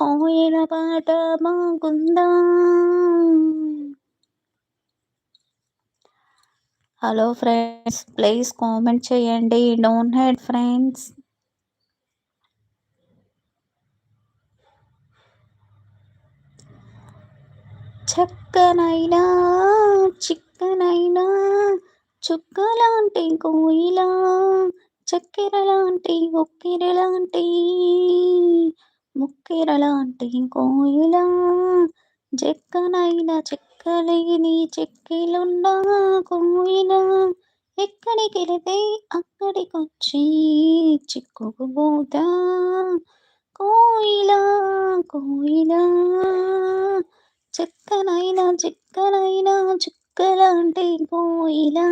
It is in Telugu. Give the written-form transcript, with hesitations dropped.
కోయిల పాట బాగుందా? హలో ఫ్రెండ్స్, ప్లీజ్ కామెంట్ చేయండి. Don't hate friends. చక్కనైనా చిక్కనైనా చుక్కలాంటి కోయిలా, చక్కెరలాంటి ఉక్కిరిలాంటి ముక్కెరలాంటి కోయిలా, జక్కనైన చెక్కలేని చెక్కిలున్న కోయిలా, ఎక్కడికెళితే అక్కడికొచ్చి చిక్కుకుపోతా కోయిలా, కోయిలా, చక్కనైన చిక్కనైన చుక్కలాంటి కోయిలా.